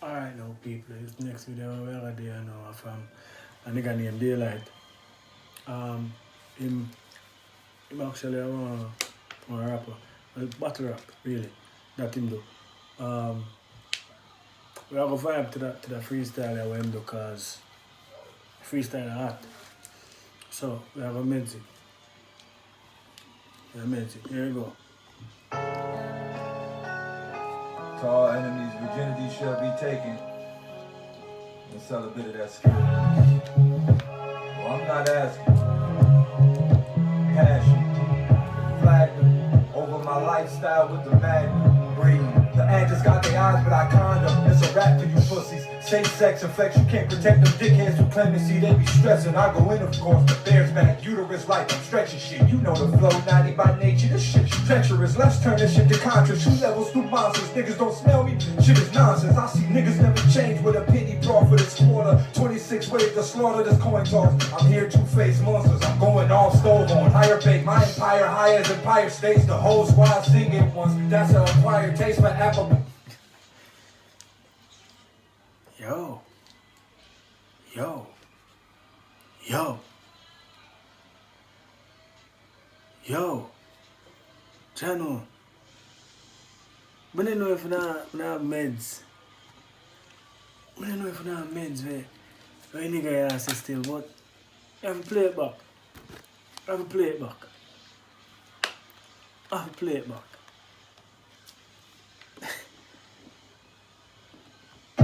Alright now people, this next video we're gonna do now from a nigga named Daylyt. Him actually a rapper. Well, battle rap really. That him do. We have a vibe to the freestyle that we him do cause freestyle hot. So we have a medzi. Here we go. To all enemies, virginity shall be taken. And sell a bit of that skill. Well, I'm not asking. Passion. Flag over my lifestyle with the magnum. Breathe. The actors got their eyes, but I condom. It's a rap for you pussies. Safe sex and flex, you can't protect them dickheads with clemency. They be stressing. I go in, of course, the bear's back. Uterus like I'm stretching shit. You know the flow, 90 by nature. This shit's treacherous. Let's turn this shit to contra. 2 levels through monsters. Niggas don't smell me. Shit is nonsense. I see niggas never change with a penny draw for this quarter. 26 ways to slaughter this coin toss. I'm here to face monsters. I'm going all stove on. Higher bake. My empire high as Empire States. The whole squad singing once. That's an acquired taste for apple. Yo, Jano, I don't know if I have meds. I don't know if I have meds, man. I nigga ass still, but I have to play it back. I have to play it back.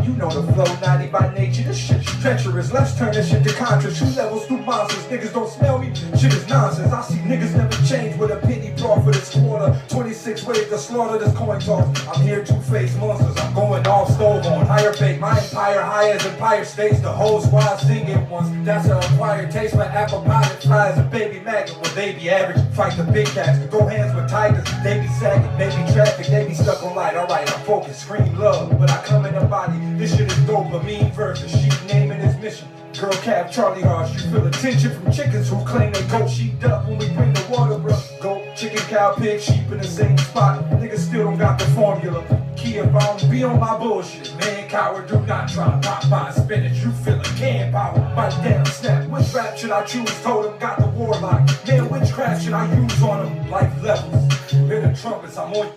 You know the flow, 90 by nature. This shit's treacherous. Let's turn this shit to contra. 2 levels through monsters. Niggas don't smell me. Shit is nonsense. I see niggas never change with a penny draw for this quarter. 26 ways to slaughter this coin toss. I'm here to face monsters. I'm going all stove on. Higher bake. My empire high as Empire States. The whole squad singing once. That's an acquired taste for apple pie that flies a baby maggot. Well, they be average. Fight the big cats. Go hands with tigers. They be sagging. They be traffic. They be stuck on light. Alright, I'm focused. Scream love. But I come in a body. This shit is dopamine versus sheep naming his mission. Girl calf Charlie Harsh, you feel attention from chickens who claim they goat sheeped up when we bring the water, bro. Goat, chicken, cow, pig, sheep in the same spot. Niggas still don't got the formula. Key about be on my bullshit. Man, coward, do not try. Popeye spinach, you feel a can power. Bite down, snap. Which rap should I choose? Told him, got the warlock. Man, which craft should I use on him? Life levels. Hear the trumpets, I'm on.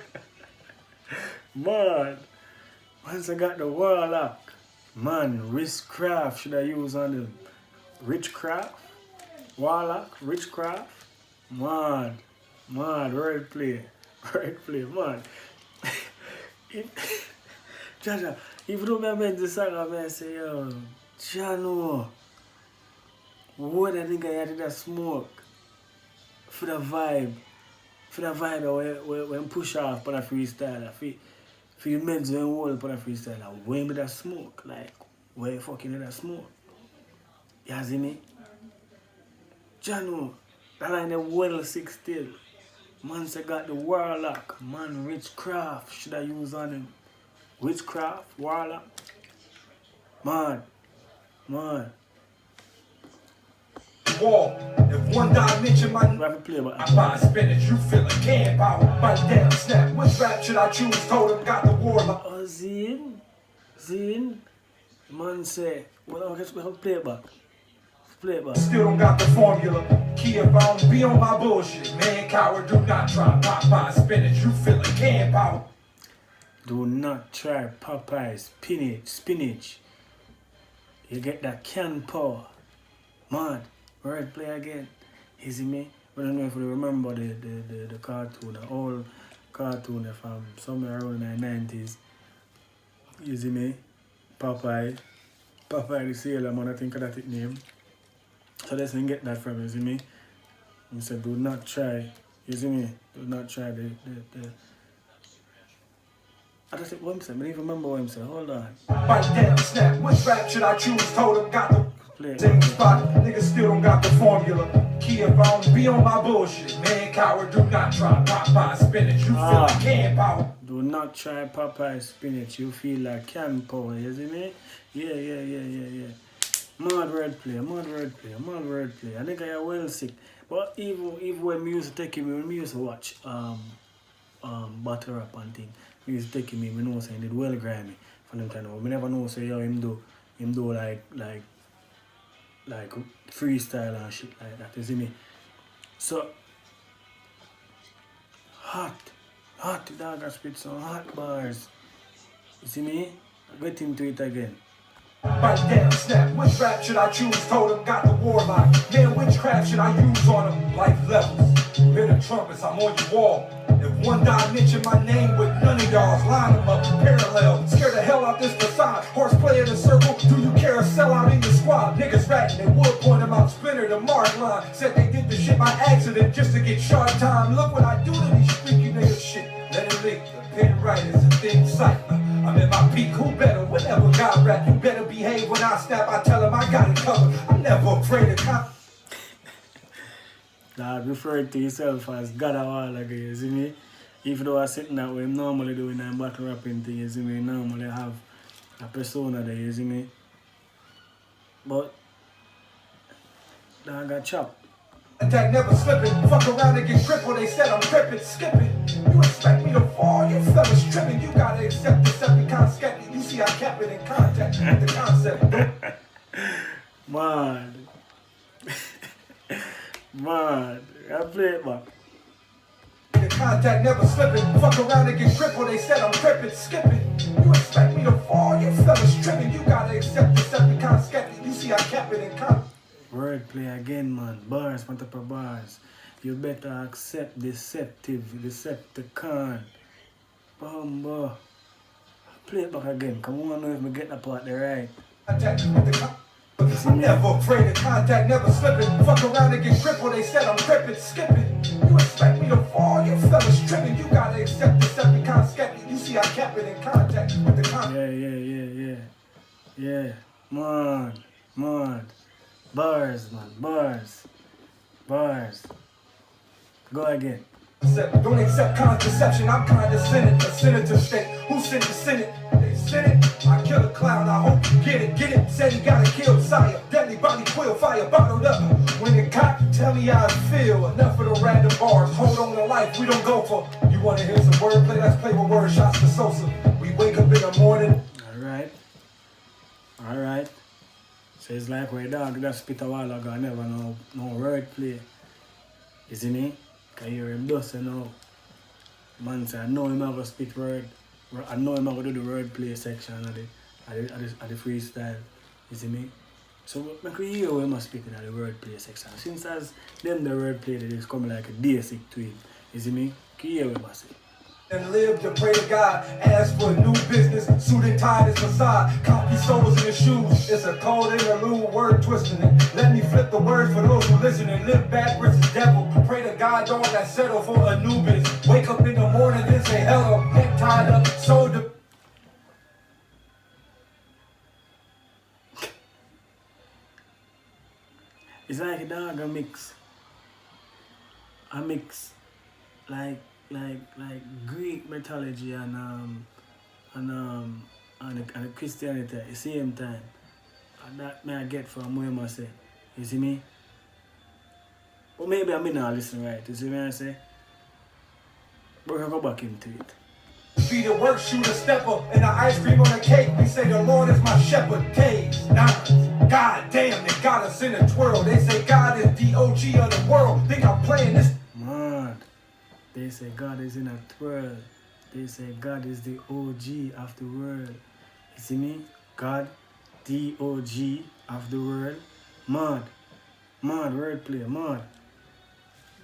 Man. Once I got the warlock, man, wristcraft should I use on the richcraft? Warlock, richcraft? Man, wordplay, man. Jaja, if you don't remember the song, I'm going to say, yo, Jano, what I think I had that smoke for the vibe when push off for the freestyle, for the meds when hold for the freestyle, like, when with that smoke, like, where you fucking in that smoke? You see me? Jano, that line is well sick still. Man say got the warlock, man, witchcraft should I use on him? Witchcraft, warlock? Man. Wall. If one dimension my I buy spinach, you feel a can power. Bite down, snap. Which rap should I choose? Told him got the warlock. Oh, Zin. Man say, well, I guess we have to play it back. Still don't got the formula. Key about be on my bullshit. Man, coward, do not try. Popeye spinach, you feel a can power. Do not try Popeye spinach. You get that can power. Man. Word play again. You see me? I don't know if you remember the cartoon, the old cartoon from somewhere around the 90s. You see me? Popeye the sailor man, I think that's his name. So let's get that from you see me? He said do not try, you see me? Do not try the I just said what him said, I don't even remember what him said. Hold on. Bite down, snap. Which rap should I choose? Told him got the same spot, niggas still don't got the formula. Key about be on my bullshit. Man, coward, do not try. Popeye spinach, you feel like can power. Do not try Popeye spinach, you feel like can power, you see me? Yeah. Mad wordplay. I think I am well sick. But even when we used to take him, when we used to watch battle rap and thing, we used to take him, we know saying it well grimy. for them kind of. We never know, so yo, him do like freestyle and shit like that, you see me? So hot dog I spit some hot bars. You see me? I get into it again. Right down, snap, which rap should I choose? Told him, got the warlock. Man, which craft should I use on him? Life levels. Hear the trumpets, I'm on your wall. If one die, mention my name with none of y'all's. Line them up, parallel. Scare the hell out this facade. Horseplay in a circle, do you care? Sell out in your squad. Niggas ratting, they would point them out. Splinter the mark line. Said they did the shit by accident just to get short time. Look what I do to these freaky niggas shit. Let it leak, the pen right is a thin sight. I'm at my peak, who better? Whenever God rap, you better behave. When I snap, I tell him I got it covered. I'm never afraid of cop. Dog, refer to yourself as God a while ago, you see me? Even though I sitting that way, I'm normally doing that battle rapping thing, you see me? Normally have a persona there, you see me? But, dog got chopped. Attack never slipping, fuck around and get crippled. They said I'm tripping, skipping. You expect me to fall, you fellas tripping. You gotta accept the Decepticon skeptic. You see I kept it in contact with the concept. Man. Man, I play it back. The contact never slipping, fuck around and get crippled. They said I'm tripping, skipping. You expect me to fall, you fellas tripping. You gotta accept the Decepticon skeptic. You see I kept it in contact. Wordplay again, man. Bars, on top of bars. You better accept Decepticon. Bumbo. Play it back again. Come on, know if we get the part there right. I'm never afraid of contact, never slipping. Fuck around and get crippled. They said I'm tripping, skipping. You expect me to fall, you fellas tripping. You gotta accept the Decepticon skeptic. You see I kept it in contact with the contact. Yeah. Man. Bars, man. Bars. Go again. Don't accept contraception, I'm condescending. A senator state, who sent the Senate? They sent it. I kill a clown, I hope you get it. Said he gotta kill sire. Deadly body quill, fire bottled up. When it cock, tell me how I feel. Enough of the random bars, hold on to life, we don't go for. You wanna hear some wordplay? Let's play with word shots for Sosa. We wake up in the morning. Alright. So it's like where dog that spit a while ago, I never know wordplay. You see me? Can you hear him dust, you know? Man say, I know him have a spit word. I know him have to do the wordplay section of the freestyle. You see me? So I can hear him a speaking at the wordplay section. Since as them the wordplay that is coming like a basic to him. You see me? Can you hear him a say? And live to pray to God, ask for a new business, suit and tie is facade, copy soles in the shoes, it's a cold interlude, word twisting it, let me flip the words for those who listen and live backwards as devil, pray to God, don't that settle for Anubis, wake up in the morning, then say hello, neck tied up, soda. It's like a dog, a mix like Greek mythology and Christianity at the same time. And that may I get from where I say. You see me? But maybe I may not listen right. You see what I say? But we'll go back into it. Be the work, shoot a stepper, and the ice cream on the cake. We say the Lord is my shepherd. K's, nines. God damn, they got us in a twirl. They say God is the OG of the world. Think I'm playing this. Man, they say God is in a twirl. They say God is the OG of the world. You see me? God, the OG of the world. Mad wordplay,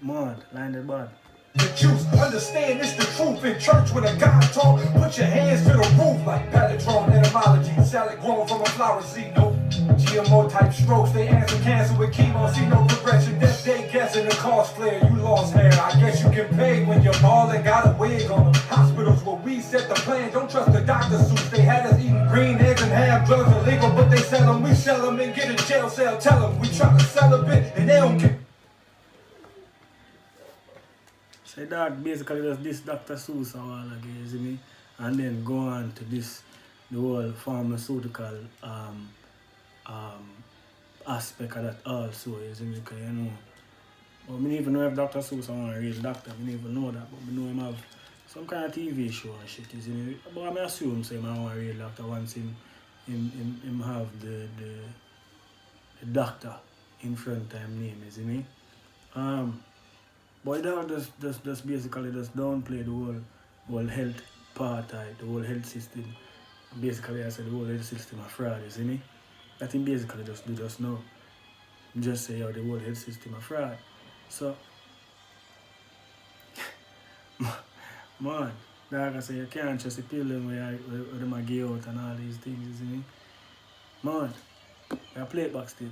mad, line the bad. The juice, understand it's the truth in church when a God talk. Put your hands to the roof like Palatron etymology. Salad grown from a flower seed, no GMO type strokes. They answer cancer with chemo, see no progression. Death day guessing the cost flare. You lost hair, I guess you can pay when you're balding. Got a wig on them. Hospitals where we set the plan. Don't trust the doctor suits. They had us eating green eggs and ham. Drugs illegal, but they sell them. We sell them and get a jail cell. Tell them we try to sell a bit and they don't get. So that basically just this Dr. Seuss a while ago, you see me? And then go on to this, the whole pharmaceutical aspect of that also, you see me? Because you know, but I don't even know if Dr. Seuss is a real doctor, I don't even know that, but I know him have some kind of TV show and shit, you see me? But I assume say my one real doctor once him have the doctor in front of him name, you see me? But that just basically just downplay the whole health part of it, the whole health system. Basically I said the whole health system a fraud, you see me? That thing basically just do just now. Just say the whole health system a fraud. So man, like I say, you can't just appeal them where them a give out and all these things, you see me? Man, I play it back still.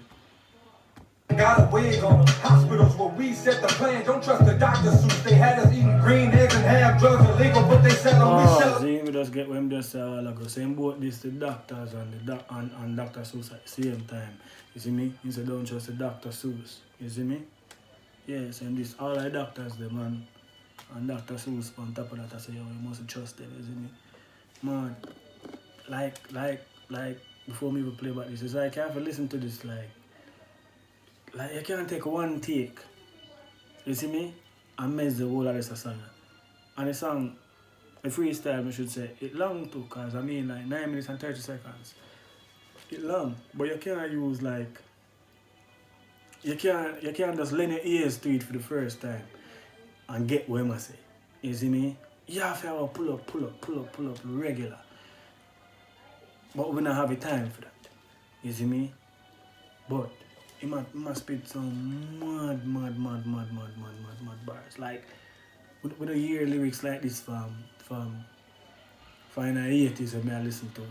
Got a wig on hospitals where we set the plan. Don't trust the doctor suits. They had us eating green eggs and have drugs illegal, but they sell them. We sell them. See, we just get when just say a while ago. Same both this the doctors and and Dr. Seuss at the same time. You see me? He said don't trust the Dr. Seuss. You see me? Yes, and this all the doctors them and Dr. Seuss on top of that I say yo, you must trust them, you see me? Man, like before me even play back this, it's like you have to listen to this like you can't take one take, you see me, and mess the whole of this song. And the song, the freestyle, I should say, it long too, cause I mean like 9 minutes and 30 seconds. It long, but you can't use like, you can't just lend your ears to it for the first time and get what I say. You see me? You have to pull up regular. But we don't have the time for that. You see me? But he must spit some mad bars. Like, we don't hear lyrics like this from in the 80s when I listen to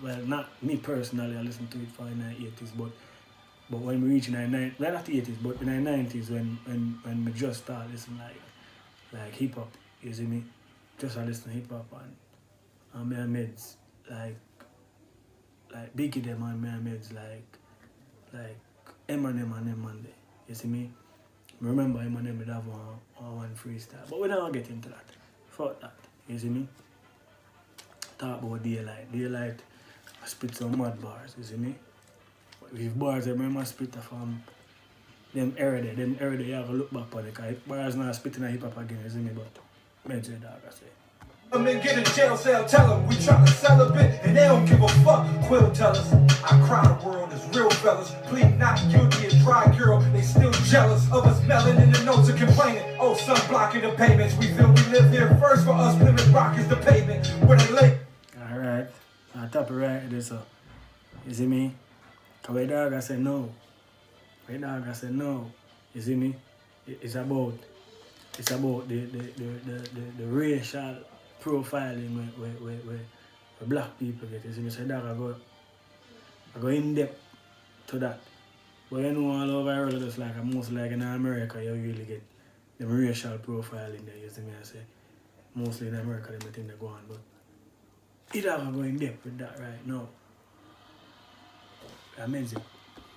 well, not me personally, I listen to it from in the 80s, but when we reach in the 90s, well, not the 80s, but in the 90s when we just start listening like hip hop, you see me? Just I listen to hip hop and my meds like Biggie them and my meds like Eminem and them and they. You see me? I remember Eminem would have one freestyle. But we don't get into that. Fuck that. You see me? Talk about Daylyt. Daylyt I spit some mad bars, you see me? But with bars I remember spit from them era there. Them era there you have to look back on it. Because bars not spitting a hip hop again, you see me? But mention dog I say. Come and get a jail cell, tell them we tryna sell a bit, and they don't give a fuck. Quill tell us, I cry the world is real fellas. Plead not guilty and try girl, they still jealous of us melon in the notes and complaining. Oh, sun blocking the payments, we feel we live here first. For us, Plymouth Rock is the pavement, where they lay. Alright, I top it right there, so. You see me? Cause my dog I said no. My dog I said no. You see me? It's about the racial profiling where black people get. You see me? So dog I go in depth to that. But you know all over the world just like most like in America you really get the racial profiling there, you see me? I say mostly in America they think they go on, but it have go in depth with that right now. Amazing.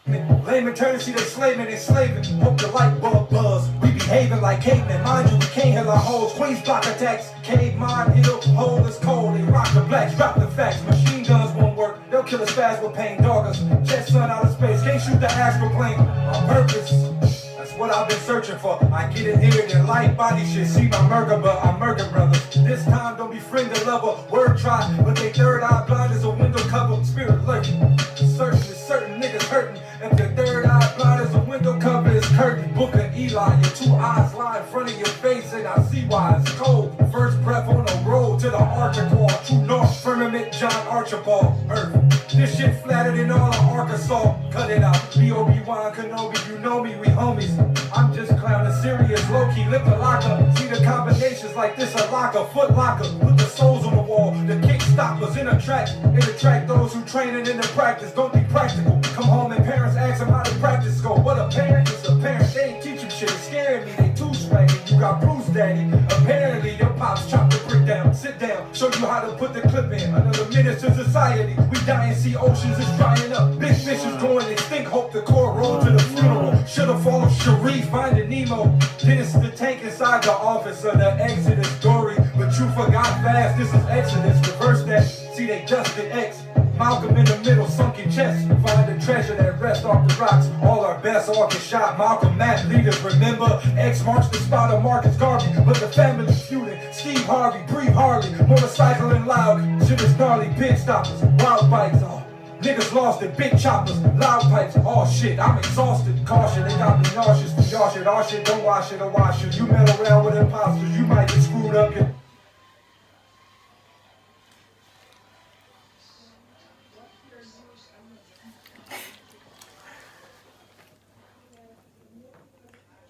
Lame eternity, they slaving. Hope the light bulb buzz. We behaving like cavemen. Mind you, we can't heal our hoes. Queens block attacks. Cave mine, hill, hole is cold. They rock the blacks, drop the facts. Machine guns won't work. They'll kill us fast with pain. Doggers, jet sun out of space. Can't shoot the astral plane on purpose. That's what I've been searching for. I get it here in light body shit. See my murder, but I'm murder brothers. This time don't befriend the lover. Word try, but they third eye blind as a window cover. Spirit lurking. Certain niggas hurting. If your third eye blind as a window cover is curtain. Book of Eli, your two eyes lie in front of your face, and I see why it's cold. First breath on the road to the Arctic wall. True north, firmament, John Archibald. Earth. This shit flatter than all of Arkansas. Cut it out. B.O.B.Y. Kenobi, you know me, we homies. I'm just clowning serious, low-key, lift a locker. See the combinations like this, a locker, foot locker. Put the souls on the wall, the kick stoppers in a track. It attract those who training in the practice. Don't be practical. Come home and parents ask them how the practice go. What a parent is a parent. They ain't teaching shit, it's scaring me. They too swaggy, you got Bruce Daddy. Apparently your pops chop the brick down. Sit down, show you how to put the clip in. Another menace to society. We dying, see oceans is drying up. Big fish is going extinct, hope the core roll to the funeral. Should've followed Sharif, finding Nemo. This the tank inside the office of the Exodus story. But you forgot fast, this is Exodus. Reverse that, see they dusted X. Malcolm in the middle, sunken chest. Find the treasure that rests off the rocks. All our best all get shot. Malcolm, Matt, leaders, remember? X marks the spot of Marcus Garvey. But the family feuding. Steve Harvey, Bree Harley, motorcycling loud. Shit is gnarly, big stoppers, wild bikes. Oh, niggas lost it, big choppers, loud pipes. Oh shit, I'm exhausted. Caution, they got me nauseous. Do y'all shit, all shit, don't wash it or wash it. You meddle around with imposters, you might get screwed up.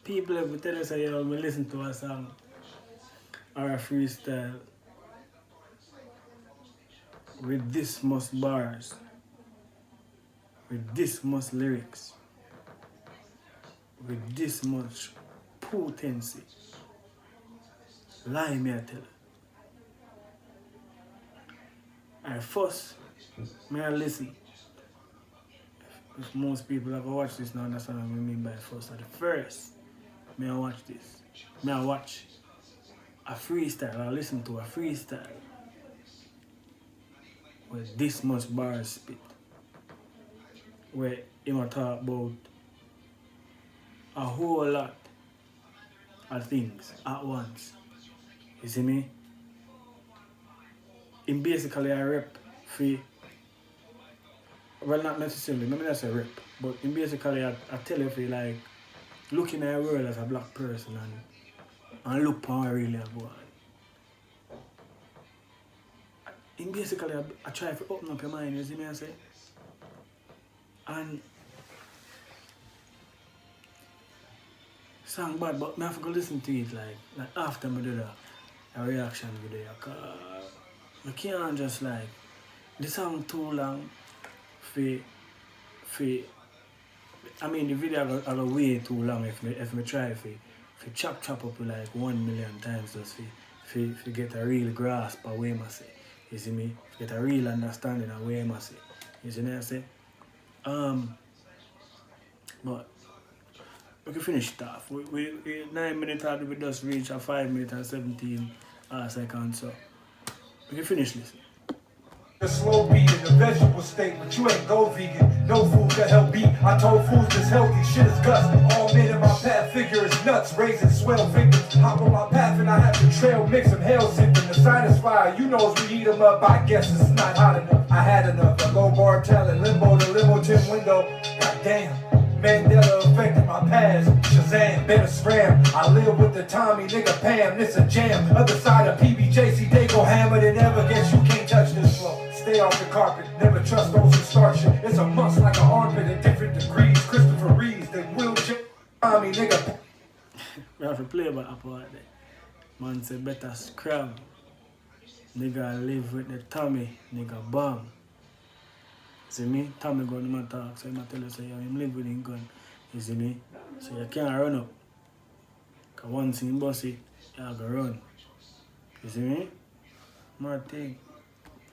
People ever tell us, yo, we listen to a song or a freestyle with this much bars, with this much lyrics, with this much potency. Lie me I tell you. Alright, first, may I listen. If most people ever watch this now, that's what I mean by first. At the first, may I watch this. May I watch a freestyle, I listen to a freestyle with this much bars spit. Where he might talk about a whole lot of things at once. You see me? In basically a rep for, well, not necessarily, maybe that's a rep, but in basically I tell you for like looking at the world as a black person and look for how really I go on. In basically I try to open up your mind, you see me I say? And song bad, but I have to go listen to it like after I do a reaction video. Cause I can't just like, the song too long for I mean the video I go way too long if I try for chop up like 1 million times just for get a real grasp of what I say. You see me? Get a real understanding of what I say. You see what I say? But we can finish it off. We 9 minutes after we just reach a 5 minutes and 17 seconds, so we can finish this. The slow beat in the vegetable state, but you ain't go vegan. No food to help beat. I told fools this healthy shit is guts. All men in my path figure is nuts, raising swell victims. Hop on my path and I have to trail, mix some hell symptom. The sinus fire, you know as we heat them up, I guess it's not hot enough. I had enough, a low bar talent, limbo to limo tin window. Goddamn. Mandela affected my past, Shazam, better scram. I live with the Tommy, nigga Pam, this a jam. Other side of PBJC, they go hammer than ever. Guess you can't touch this flow. Stay off the carpet, never trust those who start shit. It's a must like an armpit at different degrees. Christopher Reeves, they will check Tommy, nigga. We have to play about that part there. Man say better scram. Nigga live with the Tommy, nigga bomb. See me? Tommy gun him and talk, so him tell you say yo, him live with him gun. You see me? So you can't run up. Cause once him boss it, you have to run. You see me? More thing.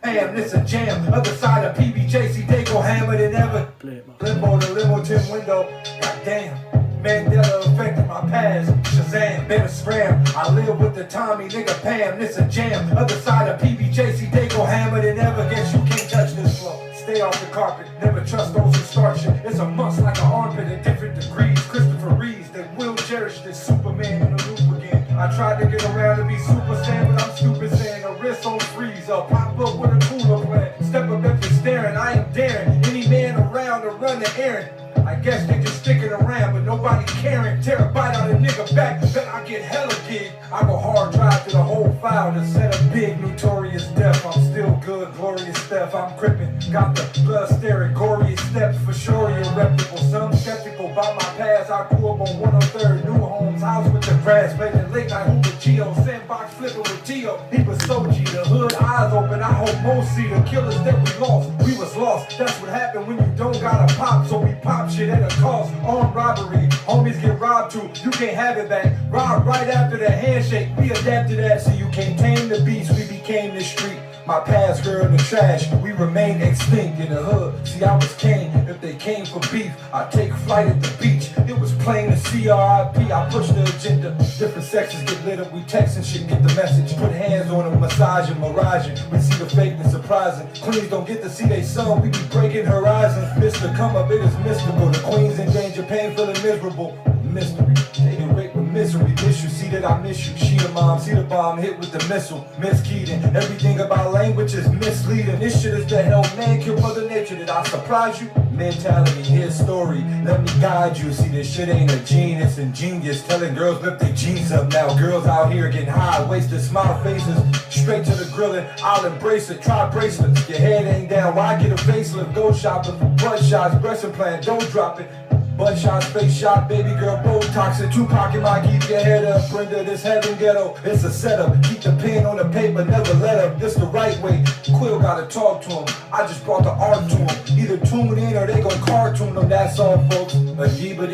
Damn, this a jam. Other side of PBJC, they go hammer than ever. Play it back. Limbo to limo tin window. Goddamn. Mandela affected my past. Shazam, better scram. I live with the Tommy, nigga Pam, this a jam. Other side of PBJC, they go hammer than ever. Guess you can't touch this flow. Stay off the carpet, never trust those who start shit. It's a must like an armpit at different degrees. Christopher Reeves, they will cherish this Superman in the loop again. I tried to get around to be Super Saiyan, but I'm stupid saying a wrist on freeze. I'll pop up with a cooler plan. Step up if you're staring, I am daring. Any man around to run the errand. I guess they just sticking around, but nobody caring. Tear a bite out a nigga back, bet I get hella gig. I go hard drive to the whole file to set a big notorious death. I'm still good, glorious Steph. I'm crippin', got the blood staring, glorious steps for sure irreputable. Some skeptical about my past. I grew up on 103rd, New Homes, house with the grass, playing late night hoop with Geo, sandbox flipping with Tio. He was so G, the hood eyes open. I hope most see the killers that we lost. We was lost. That's what happened when you don't got a pop, so we pop shit at a cost. Armed robbery, homies get robbed too. You can't have it back. Robbed right after the handshake. We adapted that, so you can't tame the beast. We became the street. My past girl in the trash, we remain extinct in the hood. See, I was king, if they came for beef, I'd take flight at the beach. It was plain to see RIP, I push the agenda. Different sections get lit up, we texting shit, get the message. Put hands on them, massaging, miraging. We see the fakeness surprising. Queens don't get to see they son, we be breaking horizons. Mr. Come Up, it is mystical. The queen's in danger, pain feeling miserable. Mystery, taking rape with misery. Miss you, see that I miss you. She the mom, see the bomb hit with the missile. Miss Keaton, everything about language is misleading. This shit is the hell man, kill Mother Nature. Did I surprise you? Mentality, his story, let me guide you. See, this shit ain't a gene, it's ingenious. Telling girls lift their jeans up now. Girls out here getting high, wasted smile faces. Straight to the grilling, I'll embrace it. Try bracelets, your head ain't down. Why get a facelift? Go shopping for butt shots, breast implant, don't drop it. Butt shot, face shot, baby girl, Botox and Tupac in my keep your head up. Brenda, this heaven ghetto, it's a setup. Keep the pen on the paper, never let up. This the right way. Quill gotta talk to him. I just brought the art to him. Either tune in or they gon' cartoon them. That's all, folks. But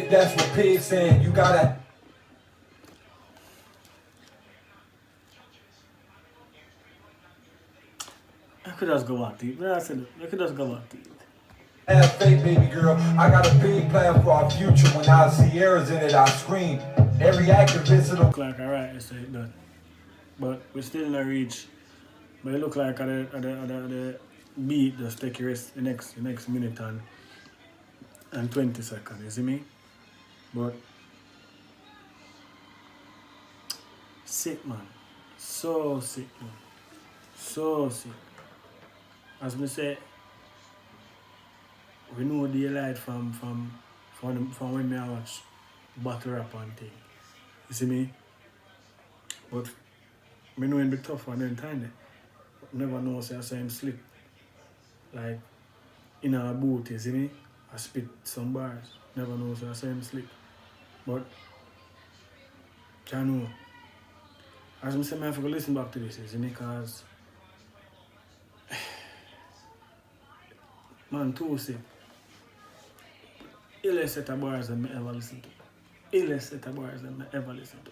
that's what Pig's saying. You gotta. I could just go back to it. I said, I could just go back to it. Have faith, baby girl. I got a big plan for our future. When I see errors in it, I scream. Every activist it'll Look like alright, it's done. But we still not reach. But it look like at the beat just take a rest the next minute and 20 seconds, you see me? But sick, man. So sick, man. So sick. As me say, we know Daylyt from when me watch battle rap and thing. You see me? But me know him be tough one them time there. Never know say I saw him slip. Like in a boot, you see me? I spit some bars. Never know say I saw him slip. But I know. As I say, I have to go listen back to this, you see me? Cause man, too sick. Illest set of bars that I ever listen to. Illest set of bars that I ever listen to.